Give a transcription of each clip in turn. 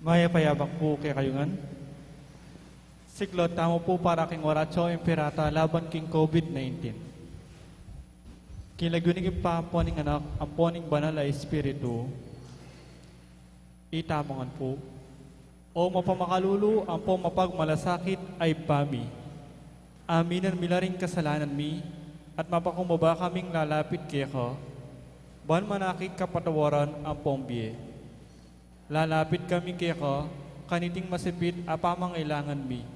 Maya payabak po kay kayungan. Siklot tamo po para king oratio imperata laban king COVID-19. Kilagunig pa poning anak ang poning banal ay espiritu. Itamangan po. O mapamakalulu ang po mapagmalasakit ay bami. Aminan milaring kasalanan mi at mapakumaba kaming lalapit kay ko. Ban manakit kapatawaran ang pombiye. Lalapit kami kay ko, kaniting masipit apamangailangan mi.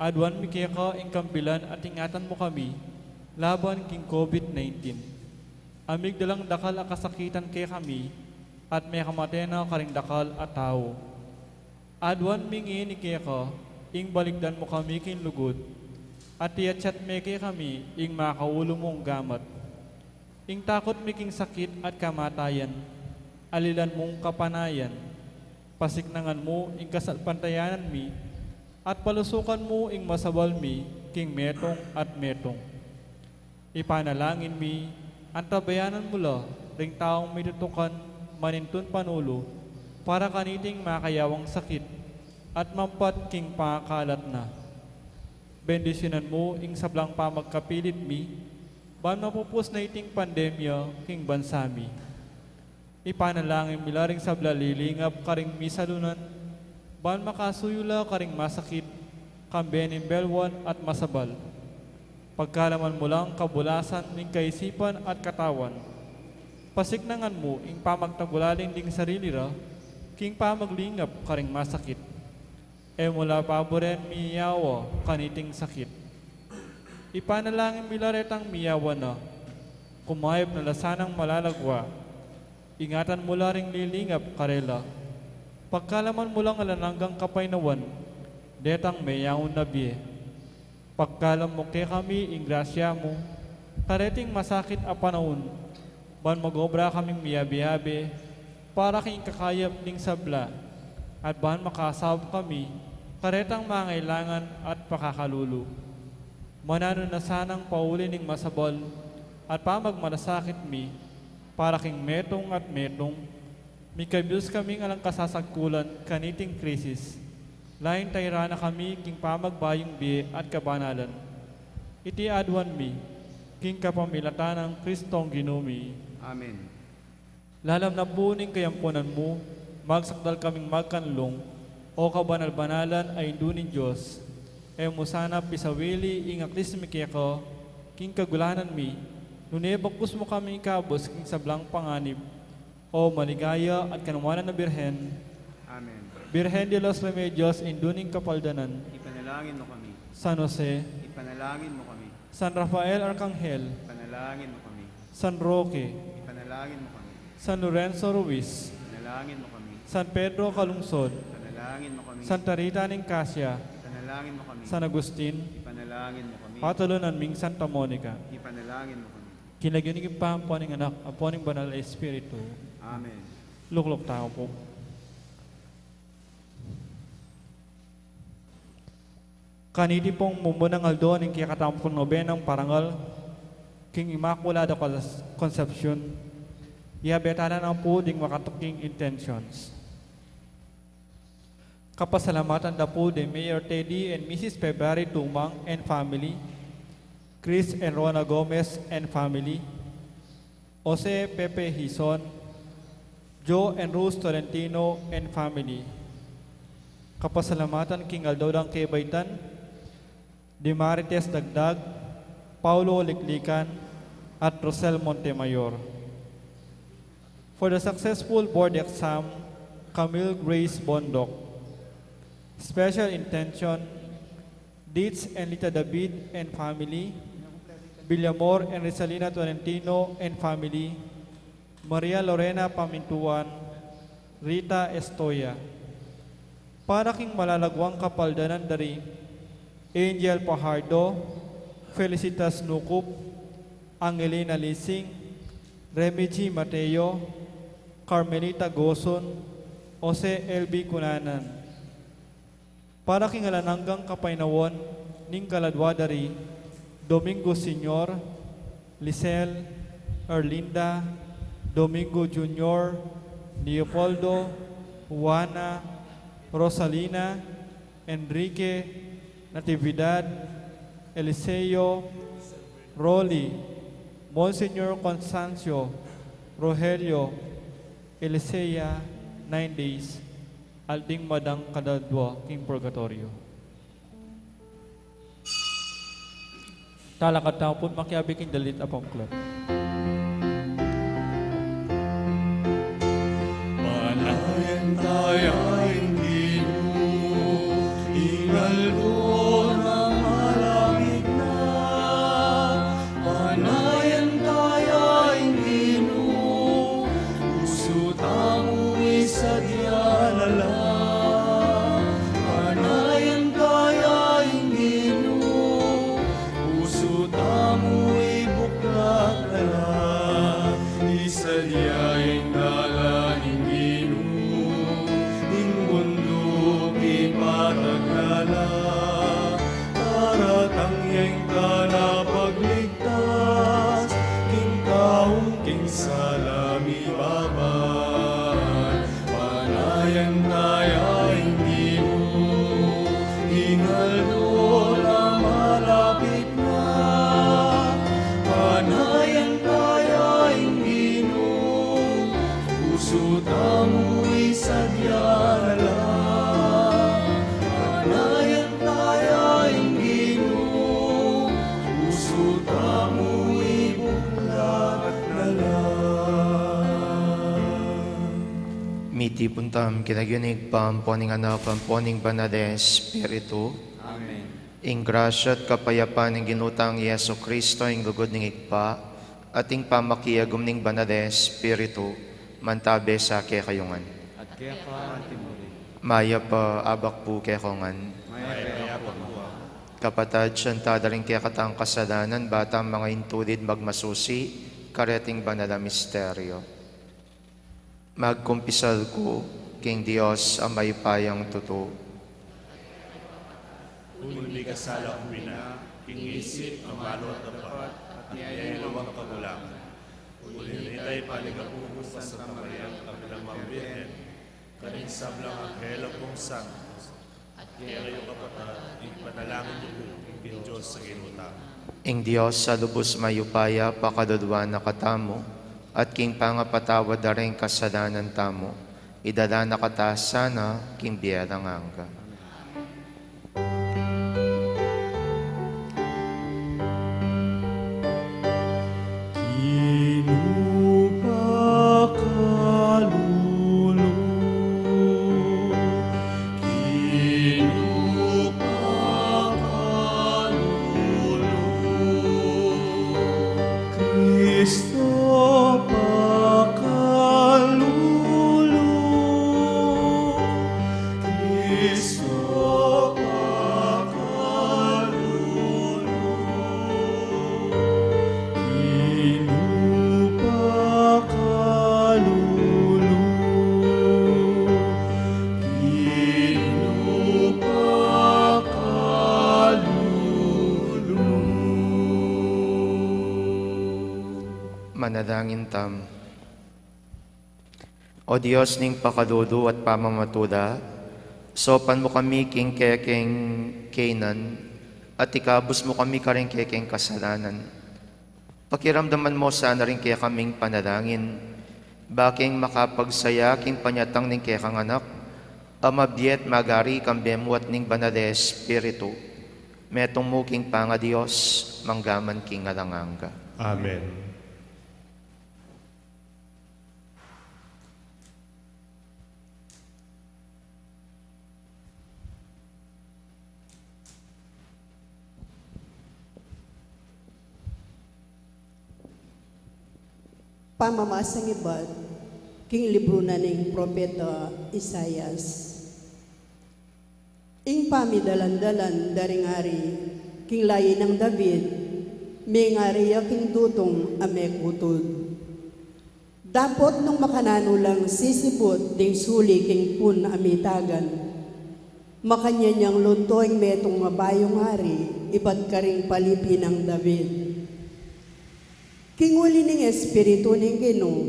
Adwan mi kay ko ingkampilan at ingatan mo kami, laban king COVID-19. Amig dalang dakal ang kasakitan kay kami, at may kamatay na karing dakal at tao. Adwan mingi ni kay ko, ing baligdan mo kami king lugod, at tiyachat me kay kami, ing makaulo mong gamat. Ing takot mi king sakit at kamatayan, alilan mong kapanayan, pasiknangan mo ing kasalpantayanan mi, at palusukan mo ing masabal mi, king metong at metong. Ipanalangin mi, antabayanan mo la, ring taong may tutukan, manintun panulo, para kaniting makayawang sakit, at mampat king pangakalat na. Bendisyonan mo ing sablang pamagkapilit mi, ban mapupus na iting pandemya, king bansami. Ipanalangin milaring sablalilingap karing misalunan, ban makasuyula karing masakit, kambenin belwan at masabal. Pagkalaman mo lang kabulasan ning kaisipan at katawan, pasiknangan mo ing pamagtagulaling ding sarili ra, king pamaglingap karing masakit. E mula paboren miyawa kaniting sakit. Ipanalangin milaretang miyawa na, kumayop na lasanang malalagwa, ingatan mo laring lilingap karela. Pagkalaman mo lang alananggang kapainawan, detang mayawon na biye. Pagkalam mo kay kami, ing grasya mo, kareting masakit a panahon, ban magobra kaming miyabi-yabi, para king kakayap ning sabla, at ban makasab kami, karetang mangailangan at pakakalulu. Manano na sanang pauli ning masabol, at pamagmalasakit mi, para king metong at metong, mikabiyos kaming alang kasasagkulan kaniting krisis. Lain tayra na kami king pamagbayong biye at kabanalan. Iti adwan mi, king kapamilatan ng Kristong Ginumi. Amen. Lalam na puning kayampunan mo, magsakdal kaming magkanlong, o kabanal-banalan ay indunin Diyos. E musana pisawili ing aklis mi ko, king kagulanan mi, nunebagpus mo kami kabos king sablang panganib, o maligaya at kanumanan na Birhen. Amen. Birhen de los Remedios, induning kapaldanan. Ipanalangin mo kami. San Jose, Ipanalangin mo kami. San Rafael Arcangel, Ipanalangin mo kami. San Roque, Ipanalangin mo kami. San Lorenzo Ruiz, Ipanalangin mo kami. San Pedro Calungsod, Ipanalangin mo kami. Santa Rita Niccasia, Ipanalangin mo kami. San Agustin, Ipanalangin mo kami. Patulunan ming Santa Monica. Ipanalangin mo kami. Kinagyanig pa ang poning anak, ang poning banal na Espiritu. Amen. Luklok tao po. Kaniti pong mumunang aldo ng kiyakatampong nobenang parangal, King Immaculada Concepcion, iabetanan ang po ding makatuking intentions. Kapasalamatan da po de Mayor Teddy and Mrs. February Tumang and family, Chris and Rona Gomez and family, Jose Pepe Hison, Joe and Rose Tolentino and family. Kapasalamatan King Aldodang Kebaytan, Dimarites Dagdag, Paulo Liklikan, at Rosel Montemayor. For the successful board exam, Camille Grace Bondok. Special intention, Dietz and Lita David and family, Villamor and Rizalina Tolentino and family, Maria Lorena Pamintuan, Rita Estoya. Para king malalagwang kapaldanan dari, Angel Pajardo, Felicitas Nukup, Angelina Lising, Remy G. Mateo, Carmelita Goson, Jose L.B. Kunanan. Para king alananggang kapainawon, ning kaladwadari, Domingo Senior, Lisel, Erlinda, Domingo Jr., Leopoldo, Juana, Rosalina, Enrique, Natividad, Eliseo, Rolly, Monsignor Constancio, Rogelio, Elisea, 9 days, Alding Madang Kadadwa, King Purgatorio. Talakat na po makiabi king dalit apong club. Panayan tayo hindi mo hingal doon ang malamig na. Panayan tayo hindi mo puso tamo'y sadyalala. Panayan tayo hindi mo puso tamo'y buklat ala. Isadyain dalaning patagala, taratang yang na pagligtas, king taong king salami baban. Panayan tayo hindi mo hingal doon ang malapit na. Panayan tayo hindi mo puso tamo'y sadyalala. Miti puntam kinagyunig pamponing anak pamponing banade Espiritu. Amen. Ing grasya at kapayapaan ng ginutang Yeso Kristo ing lugod ning igpa at ing pamakiyagom ning banade Espiritu mantabe sa kayongan. At kaya ka timuri. Maya pa abak po kayongan. Maya po mo. Kapatad siyan tadaring kaya katang kasalanan batang mga intulid magmasusi kareting banala misteryo. Magkumpisal ko, King Diyos, ang may payang totoo. Kung hindi kasala ang bina, ingisip ang malo at dapat, at niyayalawang kagulangan. Kung initay paligapugos sa Santa Maria, kabilang mga Birhen, kaning sablang ang helang kong santos, at kaya kayo kapatid, ipanalangin niyo ang Diyos sa ginutang. Ing Diyos, sa lubos mayupaya, pakadudwa na katamo, at king pangapatawad na rin kasalanan tamo, idala na kata sana, king biyerang angga. Manalangin tam. O Diyos ning pakadudu at pamamatuda, sopan mo kami king kekeng Canaan, at ikabos mo kami karing kekeng kasalanan. Pakiramdaman mo sana rin kaya kaming panalangin, baking makapagsaya king panyatang ning kekang anak, amabiyet magari kambemuat ning banade Espiritu, metong mo king panga Diyos, manggaman king alanganga. Amen. Pamamasang iba't king libro na ning propeta Isayas. Ing pamidalandalan daring ari, king layi ng David, may ngari king dutong ame kutod. Dapot nung makanano lang sisibot ding suli king pun amitagan, makanya niyang luntoing metong mabayong hari, iba't karing palipi ng David. Kinguli ning Espiritu ning Ginoo,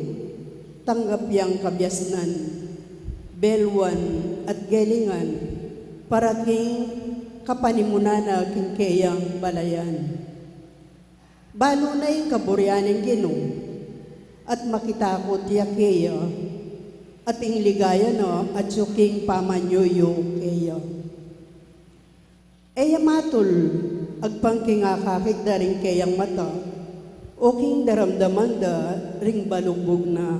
tanggap yang kabyasnan, belwan, at gelingan para king kapanimunana king kayang balayan. Balo na yung kaburyaning Ginoo at makitakot ya kaya at ing ligaya no at suking pamanyuyo kaya. Eya matul agpangkingakakik da rin kayang mata o king daramdaman da ring balugbog na.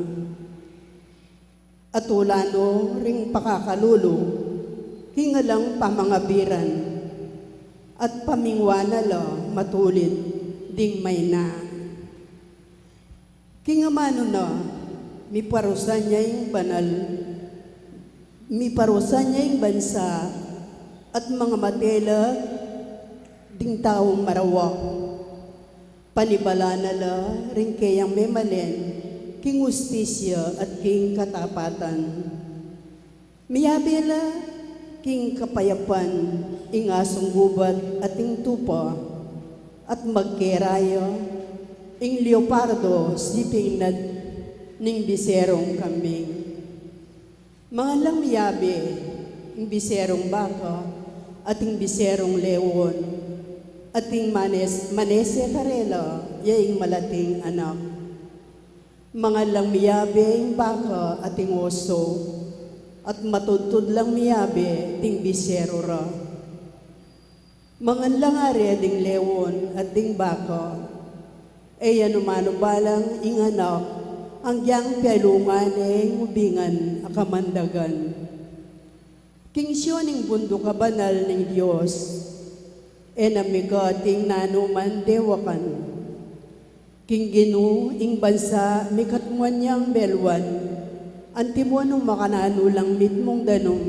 At ulano ring pakakalulo hingalang pamangabiran at pamingwana la matulid ding may na. Kingamano na, miparusan niya yung banal, miparusan niya yung bansa at mga matela ding taong marawak. Panibala na la rin kayang memalen, king ustisya at king katapatan. Miyabela king kapayapan, ing asong gubat at ing tupa, at magkeraya, ing leopardo siping nad ning biserong kambing. Mga lamyabe, ing biserong baka, at ing biserong leon, at ing manese karela, yaing malating anak. Mga lamyabe, ing baka, at ing oso, at matudtud lang miyabe, ting bisero ra. Mga langare ding leon at ding baka, ay anumano balang inganak, ang yang pialungan ay ngubingan akamandagan. Kingsyon ning bundo kabanal ng Diyos, e namigating nanuman dewakan. King Ginoo ing bansa mikatmuan niyang belwan, antimo nung makananulang mitmong danong,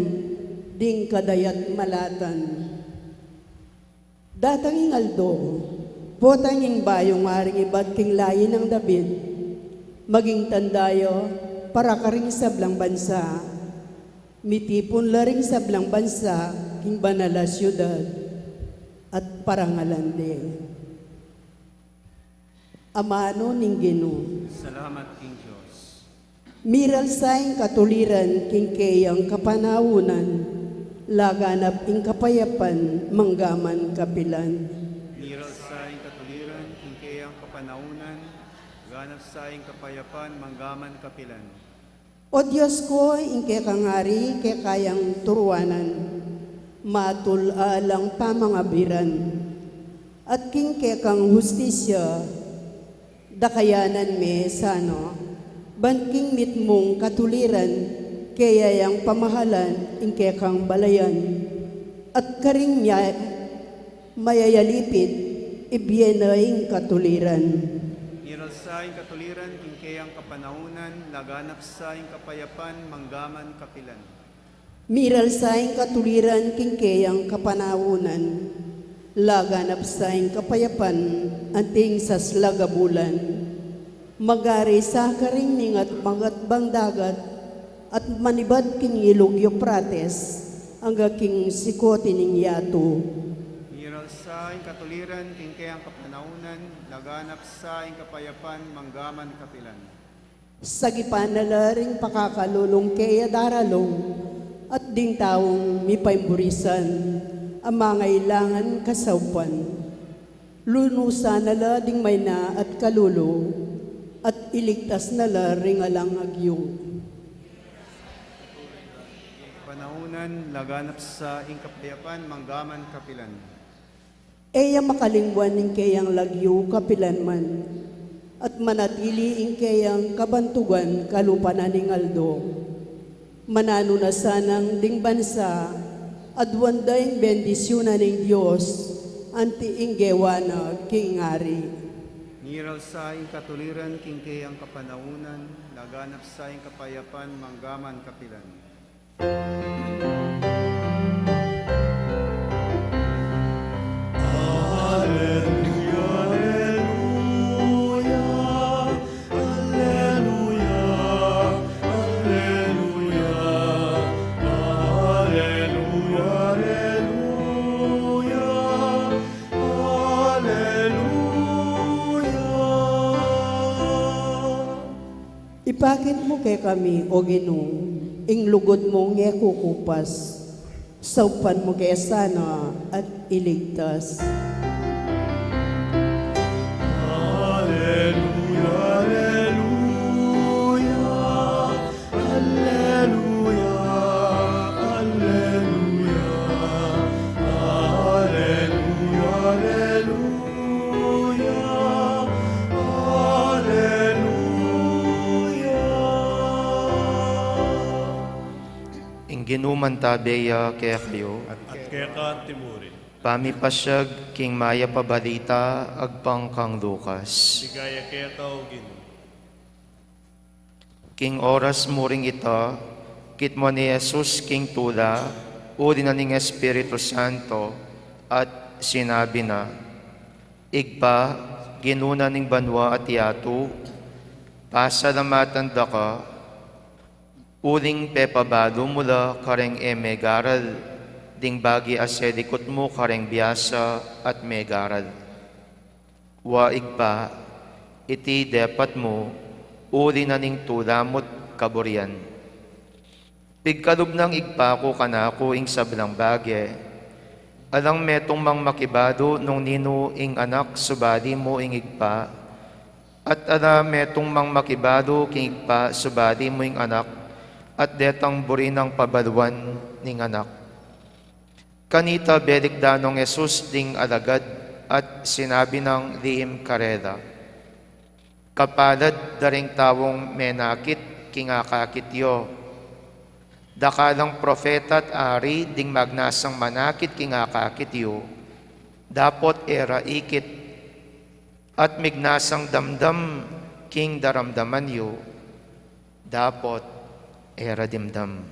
ding kadayat malatan. Datang ingaldo, potang ing bayong aring ibat king layin ng David, maging tandayo para karing sablang bansa, mitipon laring sablang bansa king banala syudad at parangalande. Amano ning Ginoo, Salamat, King Diyos. miral saing katuliran king kayang kapanawunan, laganap ing kapayapan manggaman kapilan. Miral sa iyong katuliran, kingkayang kapanaunan, ganap sa iyong kapayapan, manggaman kapilan. O Diyos ko, ing kekangari, kekayang turuanan, matul alang pamangabiran, at king kekang hustisya, dakayanan me sano, banking mitmong katuliran, kaya yang pamahalan, ing kekang balayan, at karing mayayalipit, ibiyena ing katuliran. Miral sa iyong katuliran, kingkayang kapanaunan, laganap sa iyong kapayapan, manggaman kapilan. Miral sa ing katuliran, king kayang kapanawunan, laganap sa ing kapayapan, anting sas lagabulan, magari sa karing ningat magatbang dagat, at manibad king ilog Euphrates, hangga king sikoti ning yato. Miral sa iyong katuliran, kingkayang kapanaunan, laganap sa iyong kapayapan, manggaman kapilan. Sagipan na laring pakakalulong kaya daralong, at ding taong mipaimburisan, ang mga ilangan kasawpan. Lunusan na la ding may na at kalulo, at iligtas na la ring alang agyo. Panaunan, laganap sa iyong kapayapan, manggaman kapilan. Eya makalingwan ning kayang lagyo kapilan man, at manatili ing kayang kabantugan kalupanan ning aldo. Manano na sanang ding bansa, at wandayng bendisyonan ng Diyos, anti ing gewana king ari. Miral sa iyong katuliran, kingkayang kapanaunan, laganap sa iyong kapayapan, manggaman kapilan. Ipakit mo kay kami, O Ginoo, ing lugod mo nge kukupas, saupan mo kaya sana at iligtas. Alleluia, alleluia, alleluia, alleluia, alleluia, alleluia. Ingginuman tabeya kaya kayo, At kaya ka timurin, pamipasyag king maya pabalita agpang kang Lucas. sigaya kaya ka o Ginoo. King oras muring ita, kit mo ni Jesus king tula, uri na ning Espiritu Santo, at sinabi na, igpa, ginuna ning banwa at yatu, pasalamatan da ka, uling pepabado mula kareng megaral, ding bagi asedikot mo kareng biyasa at megaral. Waig pa, iti depat mo, uri na ning tulamot kaburian. Pigkalub ng igpako kanako ing sablang bagye, alang metong mang makibado nung nino ing anak subadi mo ing igpa, at alam metong mang makibado king igpa subadi mo ing anak, at detang burinang pabaluan ning anak. Kanita belik danong Jesus ding alagad at sinabi ng liim karela, kapalad daring tawong menakit kingakakityo, dakalang profeta at ari ding magnasang manakit kingakakityo, dapot era ikit at mignasang damdam king daramdaman yo, dapot era dimdam.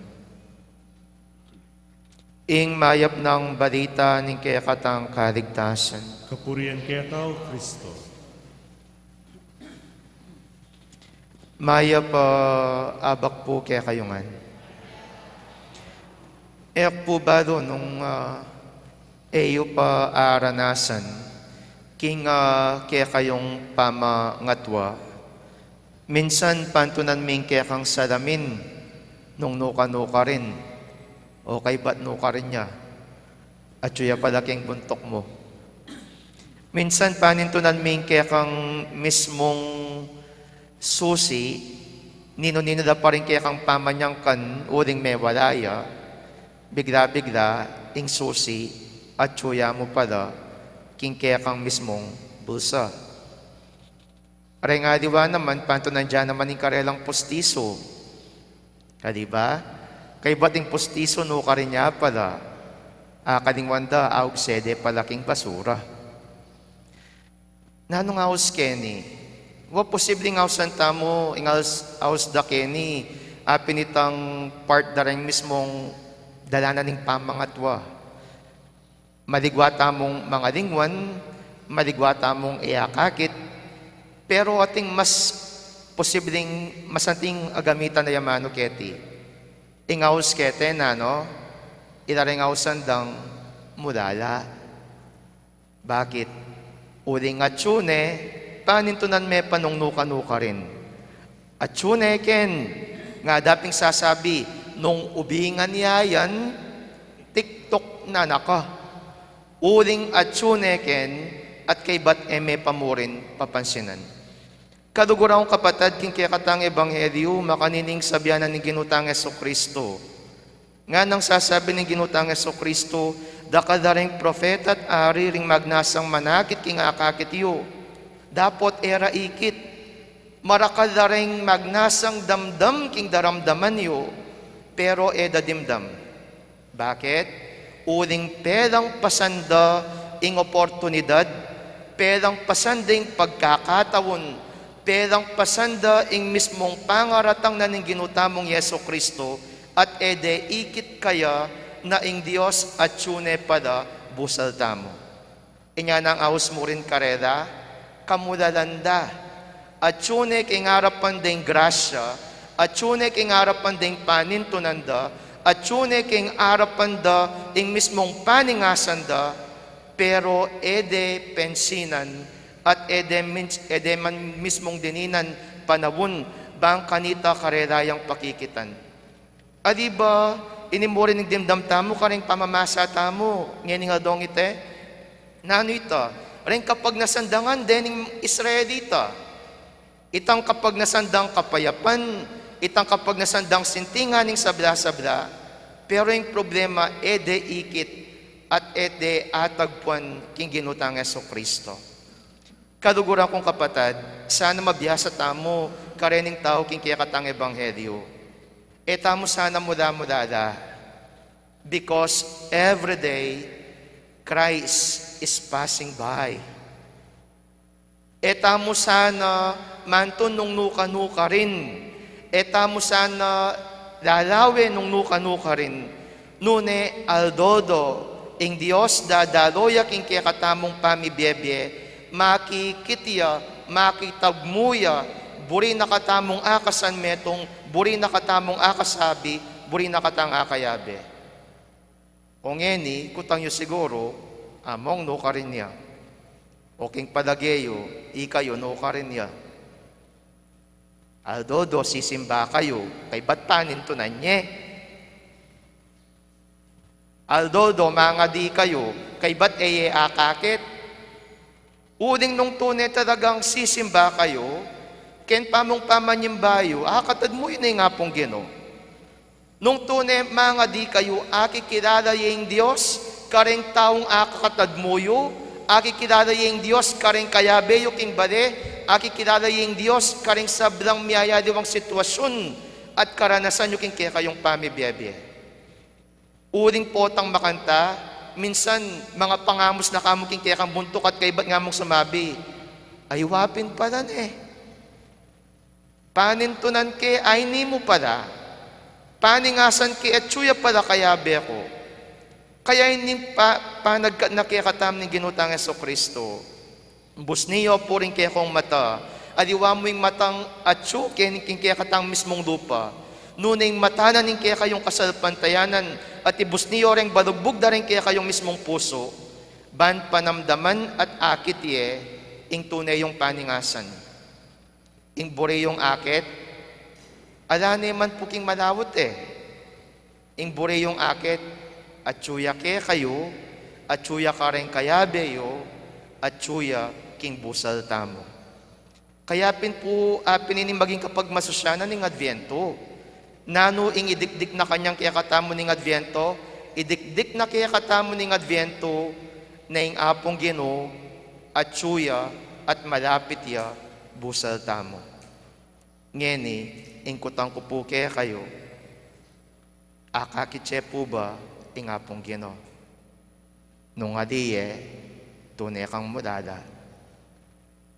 Ing mayap ng balita ning kaya katang kaligtasan. Kapurian kaya ka o Kristo. Mayap abak po kaya kayungan. Po ba doon nung eyo pa aranasan king kaya kayong pamangatwa, minsan pantunan ming kaya kang salamin nung nuka-nuka rin. O kay ba't nuka rin niya? At suya palaking buntok mo. Minsan panintunan ming kaya kang mismong susi, nino-nino da pa rin kaya kang pamanyang kan, uling may walaya, bigla-bigla, ing susi, at suya mo pala, king kaya kang mismong bulsa. Aray nga diba naman, pantunan dyan naman yung karelang postiso. Kadiba? Kay bating postiso no ka rin niya pala, kalingwanda, aug sede palaking basura. Nano nga aus Kenny, wa posibleng ausan tamo, ingals aus da Kenny, pinitang part da rin mismong dalanan ng pamangatwa. Maligwa tamong mga lingwan, maligwa tamong iakakit, pero ating mas posibleng masanting agamitan na yamano keti. Ingaus kete na, no? Ilaringausan dang mudala. Bakit? Uling atsune, panintunan me panungnuka-nuka rin. Atsune ken, nga daping sasabi, nung ubingan niya yan, tiktok na naka. Uling atsune ken, at kay bat eme pamurin papansinan. Kadugurang kapatad, king kaya katang ebanghelyo, makanining sabyanan ni ginutang Jesucristo. Nga nang sasabi ni ginutang Jesucristo, dakadaring profeta at ari ring magnasang manakit king akakityo, dapot era ikit, marakadaring magnasang damdam king daramdaman yo, pero eda dimdam. Bakit? Uling pelang pasanda ing oportunidad, pelang pasanding pagkakatawon, pelang pasanda ing mismong pangaratang na ning ginutamong Yeso Kristo, at ede ikit kaya na ing Diyos at tune pada busal tamo. Inya nang aus mo rin karela, kamulalanda, at tune king harapan ding grasya, at tune king harapan ding panintunanda, at tune king harapan da ing mismong paningasanda, pero ede pensinan, at ede man mismong dininan panawon bang kanita karerayang pakikitan. Adiba, inimuri ng dimdam tamo, karing pamamasa tamo, ngayon nga dong ite. Nano ito? Rin kapag nasandangan din ng Israelita, itang kapag nasandang kapayapan, itang kapag nasandang sintingan ng sabla-sabla, pero yung problema, ede ikit at ede atagpuan king ginutang Jesucristo. Kaduguran kong kapatid, sana mabiyasa tamo karening tao king kaya katang ebanghelyo. Tamo sana mula-mulada because every day Christ is passing by. Tamo sana mantun nung nuka-nuka rin. Tamo sana lalawe nung nuka-nuka rin. Nune aldodo ing Dios dadaloya king kaya katamong pamibiyebye, makikitiya, makitagmuya, buri nakatamong akasan metong, buri nakatamong akasabi, buri nakatang akayabe. O ngeni, kutang yu siguro, among no ka rin niya. O king padageyo, ikayo no ka rin niya. Aldodo, sisimba kayo, kay ba't panin to na nye? Aldodo, mga di kayo, kay ba't eye akakit? Uling nung tunay talagang sisimba kayo, ken pamong pamanyimbayo, akatad mo yun nga pong Gino. Nung tunay mga di kayo, akikilala yung Diyos, kareng taong akakatad mo yu, akikilala yung Diyos, kareng kayabeyo king bale, akikilala yung Diyos, kareng sablang miyayadiwang sitwasyon, at karanasan nyo king kaya kayong pamibiyebye. Uling potang makanta, minsan mga pangamos na kamo king kaya kang buntok at kaibat nga mong sumabi, ay wapin pala eh. Panintunan ke ay ni mo pala. Paningasan ke at suya pala kayabe ko. Kaya hindi nagkatam ng ginutang Jesucristo. Bus niyo puring kaya kong mata. Adiwa mo yung matang atsu kaya katang mismong lupa. Nuning mata na ning kaya kayong kasalpantayanan at ibus niyo ring balugbog na rin kaya kayong mismong puso. Ban panamdaman at akit ing tunay yung paningasan. Ing bure yung akit, ala naman puking malawot eh. Ing bure yung akit, at suya ke kayo, at suya ka rin kayabeyo, at suya king busal tamo. Kaya pinining maging kapag masosyanan ng Adviento, nano ing idikdik na kanyang kaya katamo ng Adviento, idikdik na kaya katamo ng Adviento, na ing apong Gino, at suya, at malapit ya, busal tamo. Ngeni, ingkutang ko po kaya kayo, akakitse po ba, ingapong Gino. Nung adiye, tunay kang mudada.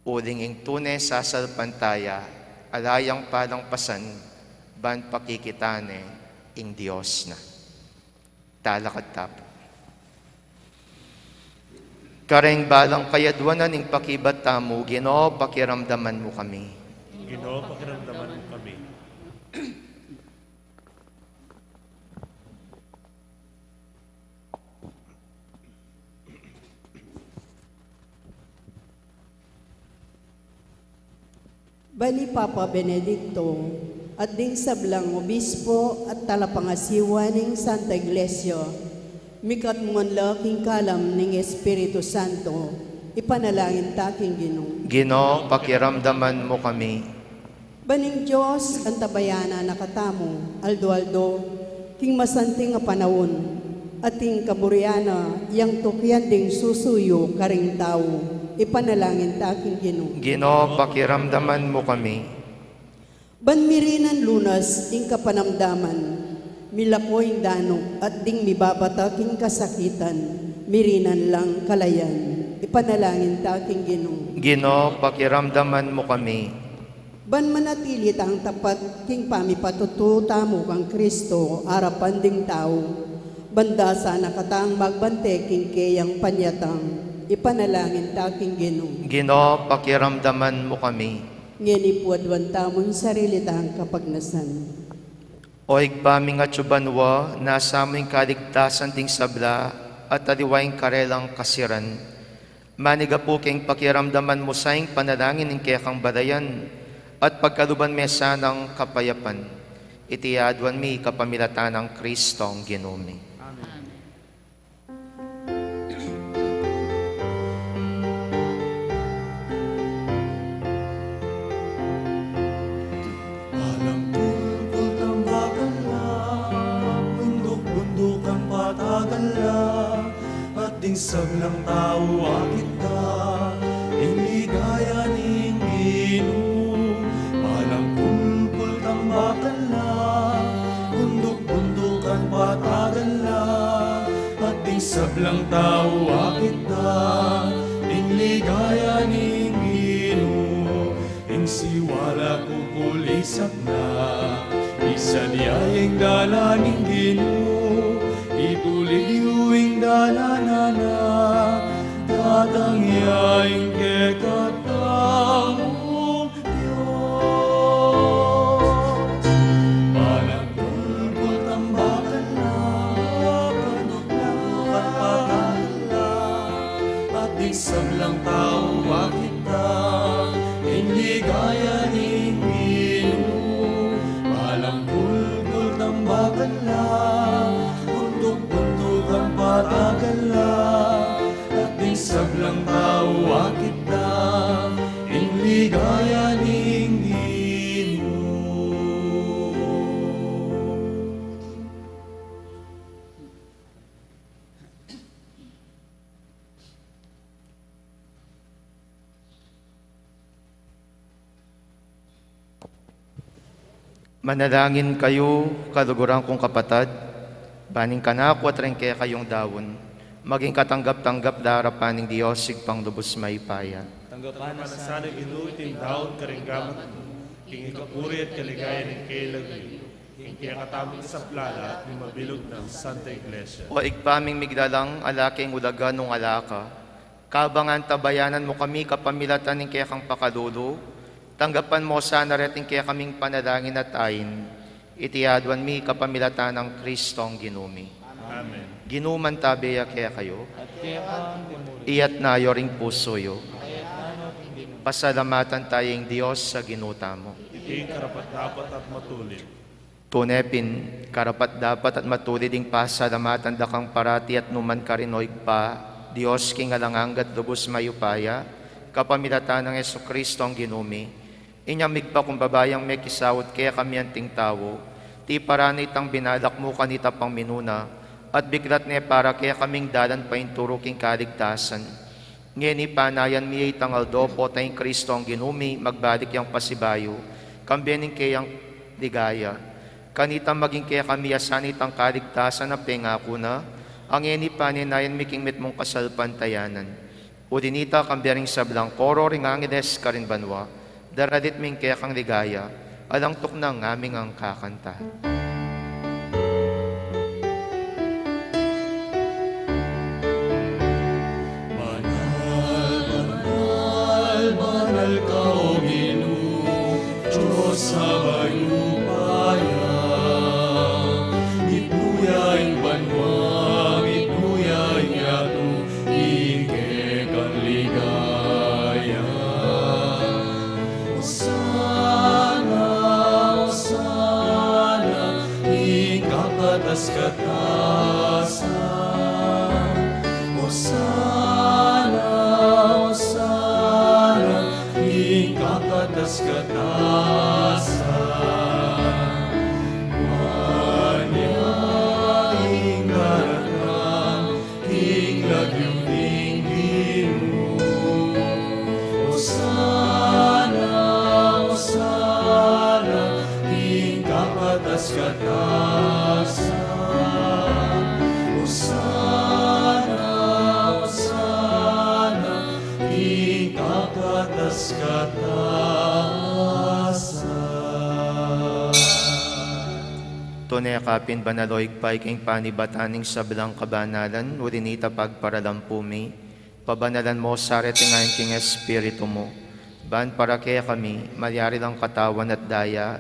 Uling ing tunay sasalpantaya, alayang palang pasan, ban pakikitane, ing Diyos na. Talakad tapo. Kareng balang kayadwanan ing pakibat tamo, Gino, pakiramdaman mo kami. Ginoo, pakiramdaman mo kami. Bani Papa Benedicto, at ding sablang obispo at talapangasiwa ng Santa Iglesia, mikat mon laking kalam ng Espiritu Santo, ipanalangin taking Ginoo. Gino, pakiramdaman mo kami. Baning Diyos, ang tabayana nakatamo, aldo-aldo, king masanting nga panahon, at ting kaburiana, yang tukyan ding susuyo karing tao, ipanalangin taking Ginoo. Gino, pakiramdaman mo kami. Banmirinan lunas, ing kapanamdaman, milakoy danok, at ding mibabata king kasakitan, mirinan lang kalayan, ipanalangin taking Ginoo. Gino, pakiramdaman mo kami. Ban manatili tang tapat king pamipatututa mo kang Kristo, arapan ding tao, banda sa nakatang magbante king kayang panyatang, ipanalangin taking Ginoo. Gino, pakiramdaman mo kami. Ngeni puadwan tamon sarili tang kapagnasan. Oig paming at subanwa, nasa aming kaligtasan ting sabla, at aliwaing karelang kasiran. Maniga po king pakiramdaman mo saing panalangin ng kaya kang badayan, at pagkaluban mesa ng kapayapan. iti adwan mi kapamilatan ng Kristong ginumi. Alang tulpul tambakan lang, bundok-bundukan patagan lang, at dingsag ng tao akit ka, inligaya ning Ginoo. Alang tulpul tambakan lang, bundok-bundukan patagan lang, at dingsag lang tao akit ka, inligaya ning Ginoo. Siwala kukulisak na isa niyayeng dalaning Ginoo, itulig yuwing dalanana, tatangyaing kekatangong Diyos. Panagtulpul tambakan na, panuklukan patala, at dingsag lang tao akita, inligaya ning Ginoo. Alang kulkul tambakan lang, bundok-bundukan patagan lang, at dingsag lang tao akit na, inligaya ning Ginoo. Manalangin kayo, kaluguran kong kapatid, baning kanako at rin kaya kayong dawon, maging katanggap-tanggap darapan ng Diyos, sigpang lubos may paya. Tanggapan na sana Ginoo itin daon karinggamat mo, king ikapuri at kaligaya ng kailag niyo, king kaya katamang sa plala at mabilog ng Santa Iglesia. O igpaming migdalang alaking ulaga nung alaka, kabangan tabayanan mo kami kapamilatan ng kaya kang pakalulo, tanggapan mo sana reting kaya kaming panalangin at ayin, itiadwan mi kapamilatan ng Kristong ginumi. Amen. Ginuman tabiya kaya kayo, iyat na yoring puso yo, pasalamatan tayong Diyos sa ginuta mo. Iti karapat-dapat at matulid. Tunepin, karapat dapat at matulid ding pasalamatan dakang parati at numan karinoy pa, Diyos king alanganggat lubos mayupaya, kapamilatan ng Yesu Kristo ang ginumi, inyamig pa kung babayang may kisawot kaya kami anting tawo, ti paranit ang binalak mo kanita pang minuna, at biglat niya para kaya kaming dalan pa inturo king kaligtasan. Ngayon ipanayan miya itangal do po tayong Kristo ang ginumi, magbalik yang pasibayo, kambiyaning kayang ligaya. Kanita maging kaya kami asanit ang kaligtasan na pengako na, ang ngayon ipaninayan miking mit mong kasalpantayanan. Udinita kambiyaring sablang koro ring angides karin banwa, daradit ming kaya kang ligaya, alang tuknang aming ang kakanta. Banal ka o Ginoo, Diyos sa bayupaya. Ituyaing banwa, ituyaing yato, ike kang ligaya. Osana, Osana, ikakatas-katasan. Osana, Osana, ikakatas-katasan. Manyaing garatang, tinglagyong Ginoo. Osana, Osana, ikakatas-katasan. Osana, Osana, ikakatas-katasan. Tunay kapin banaloig pay king panibataning sablang kabanalan, urinita pagparalampumi, pabanalan mo sa retingayan king Espiritu mo, ban para kaya kami, mayari lang katawan at daya,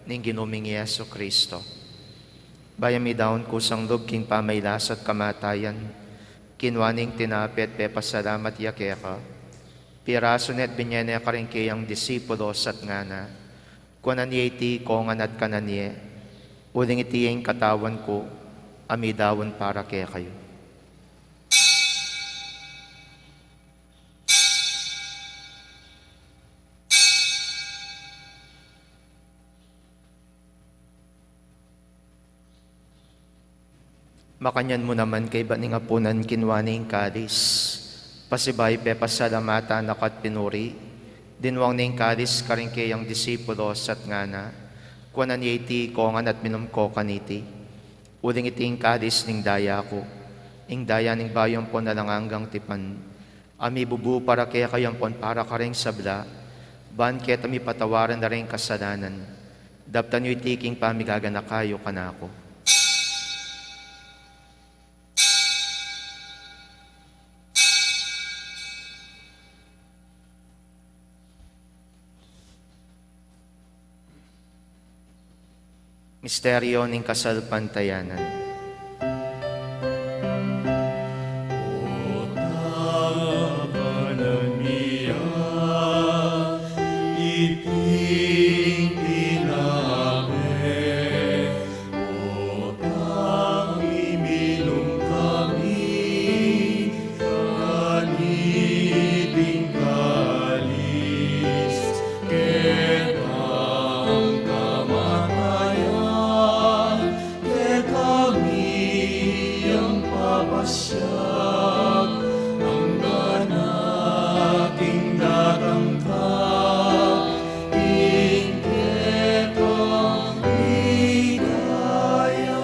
ning ginuming Yesu Kristo. Bayami daon kusang lub king pamaylas at kamatayan, kinwaning tinapit pepasalamat yakeka, piraso net binyene karing kayang disipulos at ngana, kunan yeti kongan at kananye, Uling itiyeng katawan ko, amidawan para kaya kayo. Makanyan mo naman kay baning apunan kinwaning kadis. Pasibay pe pasalamatan nakat pinuri. Dinwang ning kadis karing kayang disipulos at ngana. Kuanan iti kongan at minumko kaniti. Uling iting kadis ning daya ko. Ing daya ning bayon po na lang hanggang tipan. Ami bubu para kaya kayon pon para karing sabla. Ban ket ami patawaran na rin kasalanan. Daptan yu itiking pamigagana kayo kanako. Misteryo ng kasalpantayanan. O tabanamiya, iting pinabe. O tangimilong kami, kaniting kalis, ketang kamatayan, ket kami ang papasyag, hanggang ating datangka, ingketang ligaya.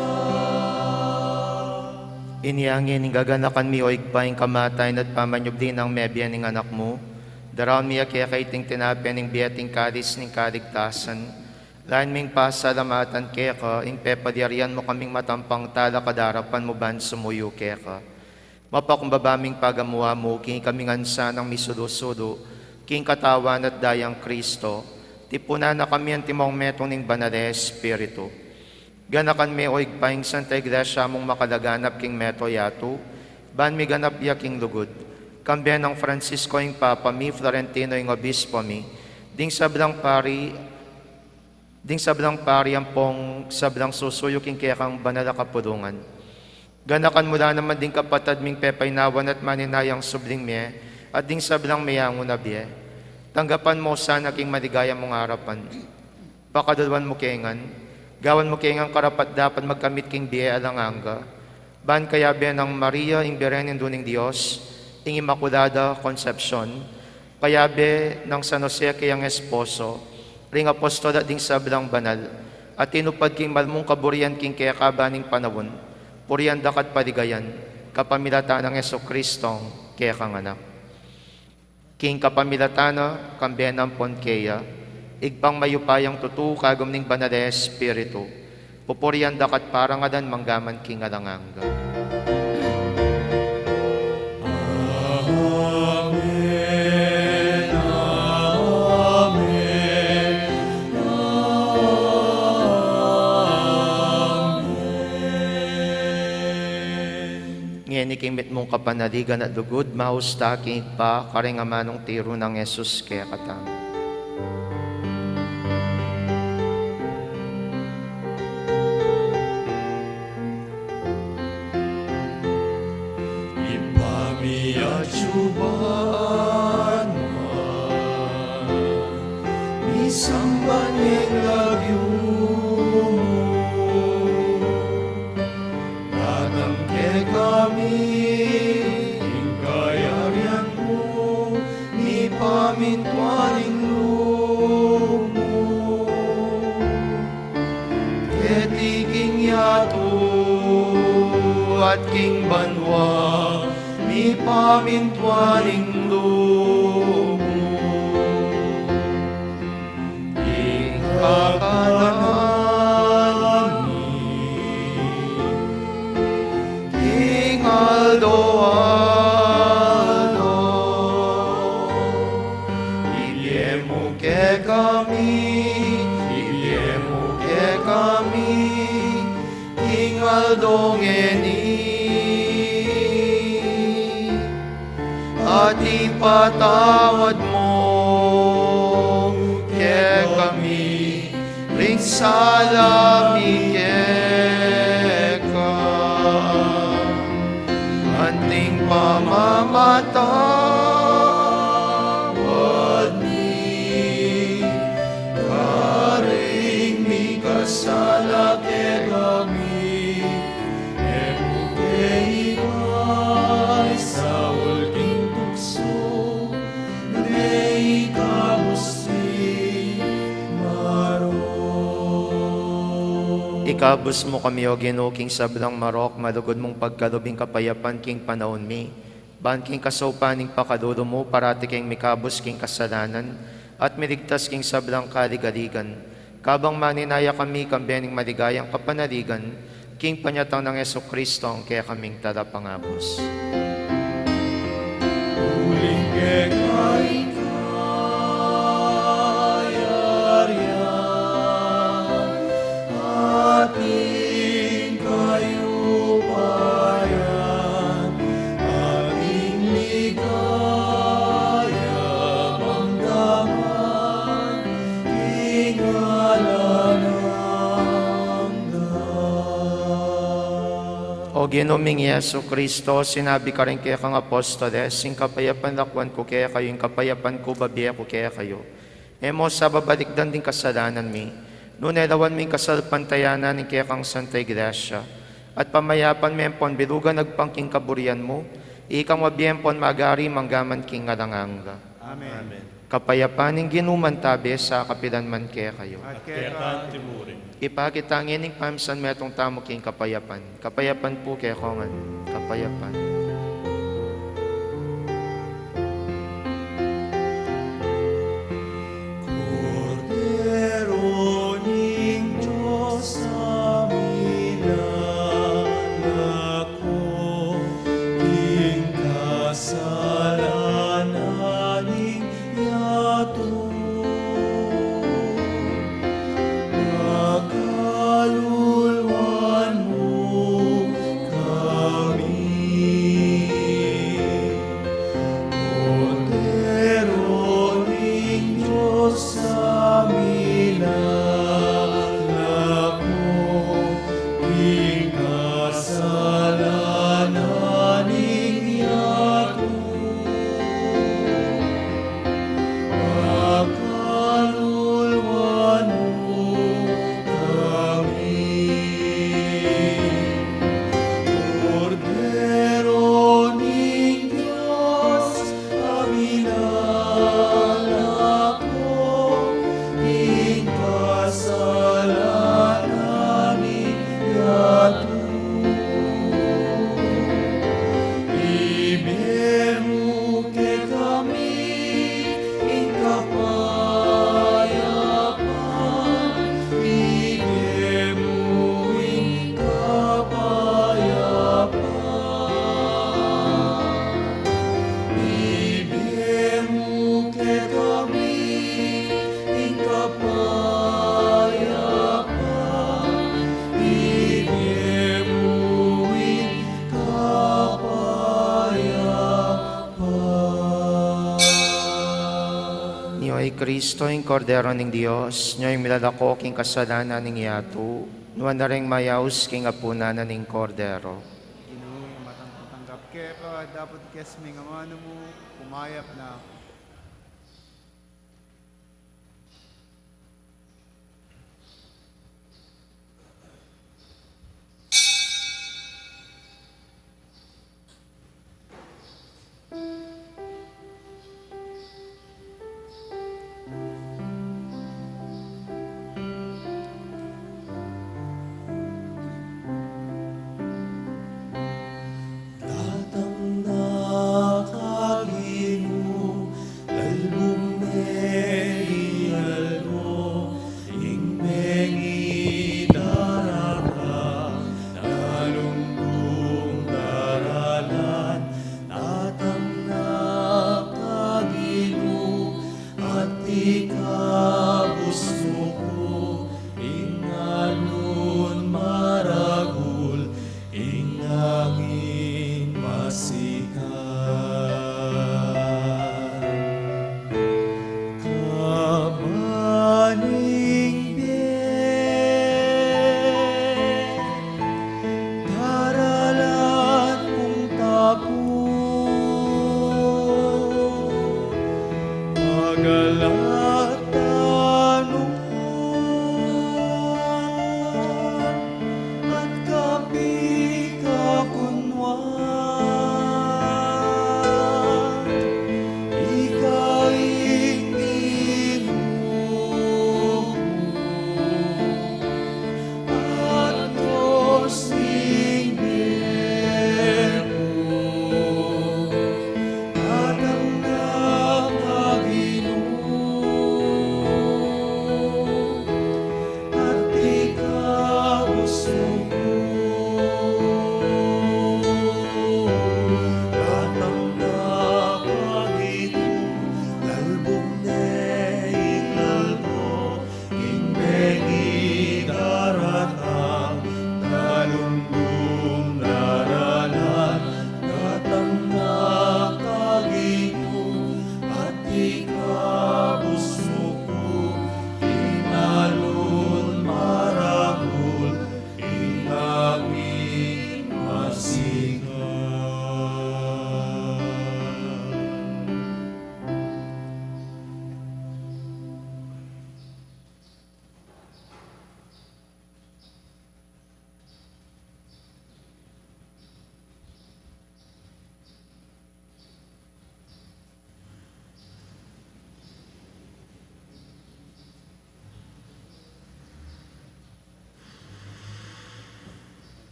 Iniangin ning gaganakan mi o igpaing kamatayan at pamanyog din ang mebyan ning anak mo. Daraon miya kaya kaiting tinapyan ning biyating kadis ning kaligtasan. Lain ming pasalamatan kaya ka, ing pepadyarian mo kaming matampang tala kadarapan mo ban sumuyo kaya ka. Mapakumbabaming pagamuha mo, king kaming ansa ng misudo-sudo, king katawan at dayang Kristo, tipuna na kami ang timong metong ning banal Espiritu. Ganakan me o igpaing Santa Iglesia mong makalaganap king meto yato, ban mi ganap ya king lugod. Kambiyan ng Francisco ing Papa mi, Florentino ing Obispo mi, ding sablang pari ang pong sablang susuyo king kaya kang banal na kapulungan. Ganakan mula naman ding kapatad ming pepaynawan at maninayang subling miye, at ding sablang mayangon na biye. Tanggapan mo sana king maligaya mong harapan. Pakadalwan mo kengan, gawan mo kengan karapat dapat magkamit king biye alanganga. Ban kaya biya ng Maria ing Berenin duning Diyos, ing Immaculada Concepcion, kaya be ng San Jose kayang esposo, ring apostol at ding sablang banal, at tinupad king malmong kaburian king kaya kabaning panawon, purian dakat paligayan, kapamilata ng Jesucristong kaya kang anak. King kapamilatana, kambiyan ng Ponkeya, igpang mayupayang tutu kagom ning banal Espiritu, pupurian dakat parangadan manggaman king alanganga. Amen, amen, amen. Ngayon ikimit mong kapanaligan at lugod, mahusta king pa karingamanong tiro ng Jesus kaya katang. Ipamiyachuban isang banyeng lagyumo, tatangke kami, ing kayarian mo, ipamintwaling lumo, ketiking yato at king banwa, ipamintwaling lumo, ikakalangan king Aldo, ilyemo ke kami, king Aldo ngeni, at ipatawad mo kaya kami ring salami kaya pamamatawad mi, karing mi kasala ke kami, emuke ikay sa ulking tukso, ne ikabusi maro. Ikabus mo kami o Ginoo king sablang marok, malugod mong pagkalubing kapayapan king panahon mi. Ban king kasaupaning pakadulo mo, parati king mikabus king kasalanan, at miligtas king sablang kaligaligan. Kabang maninaya kami kambening maligayang kapanaligan, king panyatang ng Yesu Kristo ang kaya kaming talapangapos. Uling kekay kayaryan, ating kayupayan, ating ligaya mamdaman, tingalan O Ginoong Yesu Kristo, sinabi ka rin kaya kang apostoles, sing kapayapan lakwan ko kaya kayo, yung kapayapan ko babiya ko kaya kayo. Emo sa babalikdan din kasalanan mi, nunelawan mi kasalpantayanan ng kaya kang Santa Iglesia, at pamayapan mi empon bilugan nagpangking kaburian mo, ikang wabiempon magari manggaman king ngalanganga. Amen. Kapayapan ng ginumantabi sa kapilan man kaya kayo. At Kaya kaya timurin. Ipakitangin ng pamsan metong tamo king kapayapan. Kapayapan po kaya kongan. Kapayapan. Cordero ning Diyos amin lalako, king kasalanan ning yato. Makaluluan mo kami, Cordero ning Diyos amin lalako, king kasalanan ning yato. Makaluluan mo kami, Cordero ning Diyos amin lalako, king kasalanan ning yato. Ibigmo ke kami ing kapayapan, ibigmo ing kapayapan. Ibigmo ke kami ing kapayapan, ibigmo ing kapayapan. Niyo ay Kristo, yung Kordero ng Diyos, niyo ay milalako king kasalanan ng yato, nuwan na rin mayaus king apunanan ng Kordero. Ginoo matang patanggap kaya ka, dapat kes may ngamano mo, kumayap na. Datang na kagino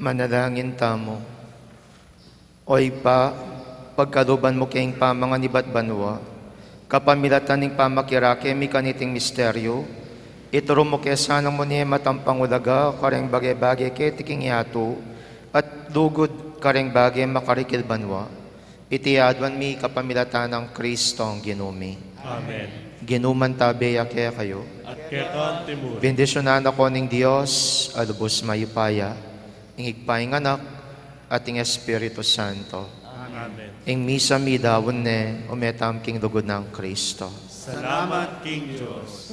Manalangin tamo. Oy pa, pagkaluban mo kayong pamanganibat banwa, kapamilatan ng pamakirake mi kaniting misteryo, ituro mo kaya sanang mo niya matampang ulaga, kareng bagay-bagay kay tiking yato, at dugod kareng bagay makarikil banwa, itiyadwan mi kapamilatan ng Kristo ang ginumi. Amen. Ginuman tabeya kaya kayo. At kaya kan timur. Bendisyonan ako ng Diyos, alubos mayupaya, ingigpaing anak, at ing Espiritu Santo. Amen. Ing misa mi dawon ne, umetam king lugod ng Kristo. Salamat, King Diyos.